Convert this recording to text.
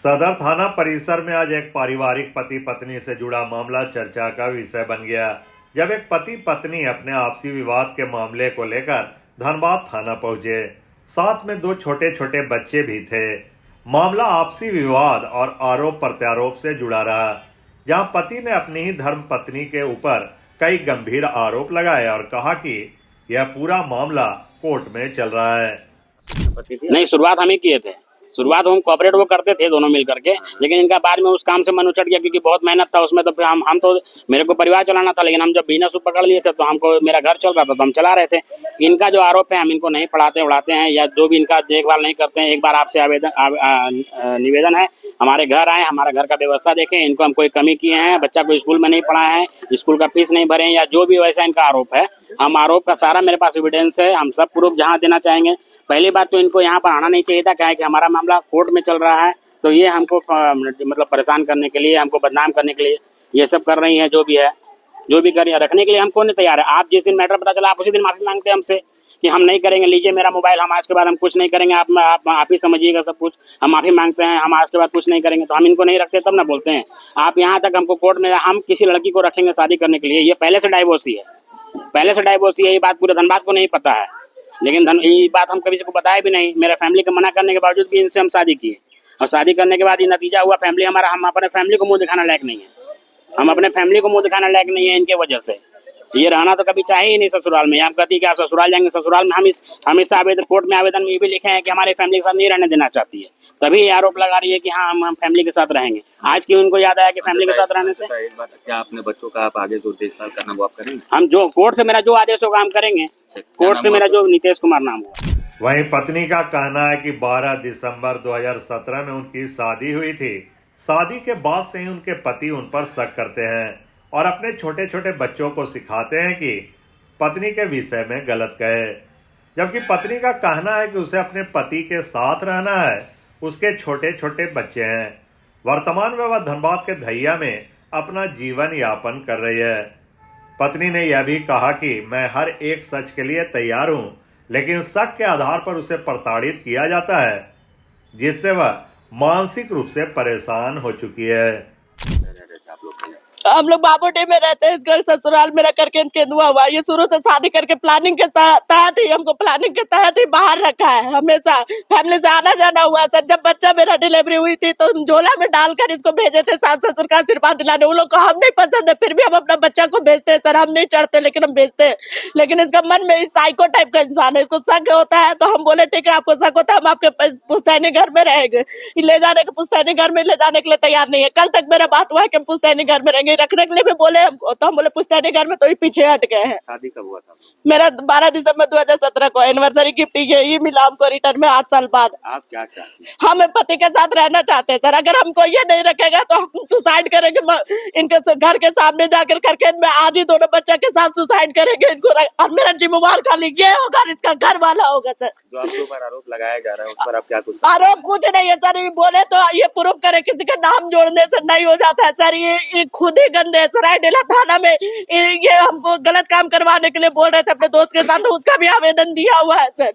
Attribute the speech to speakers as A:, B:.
A: सदर थाना परिसर में आज एक पारिवारिक पति पत्नी से जुड़ा मामला चर्चा का विषय बन गया, जब एक पति पत्नी अपने आपसी विवाद के मामले को लेकर धनबाद थाना पहुंचे। साथ में दो छोटे छोटे बच्चे भी थे। मामला आपसी विवाद और आरोप प्रत्यारोप से जुड़ा रहा, जहां पति ने अपनी ही धर्म पत्नी के ऊपर कई गंभीर आरोप लगाए और कहा कि यह पूरा मामला कोर्ट में चल रहा है।
B: नहीं, शुरुआत हम ही किए थे। शुरुआत हम कोऑपरेट वो करते थे दोनों मिल करके, लेकिन इनका बाद में उस काम से मन उचट गया क्योंकि बहुत मेहनत था उसमें। तो फिर हम तो मेरे को परिवार चलाना था, लेकिन हम जब बिजनेस पकड़ लिए थे तो हमको मेरा घर चल रहा था तो हम चला रहे थे। इनका जो आरोप है, हम इनको नहीं पढ़ाते उड़ाते हैं या जो भी इनका देखभाल नहीं करते हैं। एक बार आपसे निवेदन है, हमारे घर आए, हमारा घर का व्यवस्था देखें। इनको हम कोई कमी किए हैं, बच्चा को स्कूल में नहीं पढ़ाए हैं, स्कूल का फीस नहीं भरे हैं या जो भी वैसा इनका आरोप है, हम आरोप का सारा मेरे पास एविडेंस है। हम सब प्रूफ जहाँ देना चाहेंगे। पहली बात तो इनको यहाँ पर आना नहीं चाहिए था, क्या है कि हमारा मामला कोर्ट में चल रहा है, तो ये हमको मतलब परेशान करने के लिए, हमको बदनाम करने के लिए ये सब कर रही है। जो भी है, जो भी करिए, रखने के लिए हम कौन नहीं तैयार है। आप जिस दिन मैटर पता चला, आप उसी दिन माफी मांगते हैं हमसे कि हम नहीं करेंगे, लीजिए मेरा मोबाइल, हम आज के बाद हम कुछ नहीं करेंगे, आप ही समझिएगा सब कुछ। हम माफी मांगते हैं, हम आज के बाद कुछ नहीं करेंगे, तो हम इनको नहीं रखते तब ना बोलते हैं। आप यहाँ तक हमको कोर्ट में, हम किसी लड़की को रखेंगे शादी करने के लिए, ये पहले से डाइवोर्सी है, पहले से डाइवोर्सी है। ये बात पूरे धनबाद को नहीं पता है, लेकिन ये बात हम कभी से को बताया भी नहीं। मेरे फैमिली के मना करने के बावजूद भी इनसे हम शादी किए, और शादी करने के बाद ये नतीजा हुआ, फैमिली हमारा, हम अपने फैमिली को मुंह दिखाना लायक नहीं है। हम अपने फैमिली को मुंह दिखाना लायक नहीं है इनके वजह से। ये रहना तो कभी चाहे ही नहीं ससुराल में। आप कहती क्या ससुराल जाएंगे? ससुराल में हम इस आवेदन, कोर्ट में आवेदन में ये भी लिखे हैं कि हमारे फैमिली के साथ नहीं रहने देना चाहती है। तभी ये आरोप लगा रही है कि हाँ हम फैमिली के साथ रहेंगे। आज क्यों उनको याद आया कि फैमिली के साथ रहने से?
C: एक बात, क्या अपने बच्चों का आप आगे जो देखभाल करना वो आप करेंगे?
B: हम जो कोर्ट से मेरा जो आदेश होगा हम करेंगे। कोर्ट से मेरा जो नीतीश कुमार नाम हुआ।
A: वहीं पत्नी का कहना है कि 12 दिसंबर 2017 में उनकी शादी हुई थी। शादी के बाद से ही उनके पति उन पर शक करते हैं और अपने छोटे छोटे बच्चों को सिखाते हैं कि पत्नी के विषय में गलत कहे, जबकि पत्नी का कहना है कि उसे अपने पति के साथ रहना है। उसके छोटे छोटे बच्चे हैं। वर्तमान में वह धनबाद के धैया में अपना जीवन यापन कर रही है। पत्नी ने यह भी कहा कि मैं हर एक सच के लिए तैयार हूं, लेकिन शक के आधार पर उसे प्रताड़ित किया जाता है, जिससे वह मानसिक रूप से परेशान हो चुकी है।
D: हम लोग बाबूडी में रहते हैं, इस घर ससुराल मेरा करके इनके दुआ हुआ। ये शुरू से शादी करके प्लानिंग के तहत ही, हमको प्लानिंग के तहत ही बाहर रखा है। हमेशा फैमिली से आना जाना हुआ सर। जब बच्चा मेरा डिलीवरी हुई थी तो झोला में डालकर इसको भेजे थे सास ससुर का आशीर्वाद दिलाने। उन लोग को हम नहीं पसंद है, फिर भी हम अपना बच्चा को भेजते हैं सर। हम नहीं चढ़ते लेकिन हम भेजते हैं। लेकिन इसका मन में साइको टाइप का इंसान है, इसको शक होता है तो हम बोले ठीक है, आपको शक होता है, हम आपके पुश्तैनी घर में रहेंगे। ले जाने के पुश्तैनी घर में ले जाने के लिए तैयार नहीं है। कल तक मेरा बात हुआ है कि हम पुश्तैनी घर में रहेंगे, रखने के लिए भी बोले हमको, तो हम बोले पुश्तैनी घर में, तो ये पीछे हट गए हैं।
C: शादी कब हुआ था?
D: मेरा 12 दिसंबर 2017 को एनिवर्सरी गिफ्ट ये मिला हमको रिटर्न में 8 साल बाद।
C: आप क्या चाहते हैं?
D: हम पति के साथ रहना चाहते हैं सर। अगर हमको ये नहीं रखेगा तो हम सुसाइड करेंगे। इनके घर के सामने जाकर करके मैं आज ही दोनों बच्चे के साथ सुसाइड करेंगे इनको, और मेरा जिम्मेवार खाली ये होगा, इसका घर वाला होगा सर।
C: जो आपके ऊपर आरोप लगाया जा रहा है उस पर आप क्या कुछ?
D: आरोप कुछ नहीं है सर। ये बोले तो ये प्रूफ करे, किसी का नाम जोड़ने से नहीं हो जाता है सर। ये खुद ही गंदे है। सरायडेला थाना में ये हमको गलत काम करवाने के लिए बोल रहे थे अपने दोस्त के साथ, तो उसका भी आवेदन दिया हुआ है सर।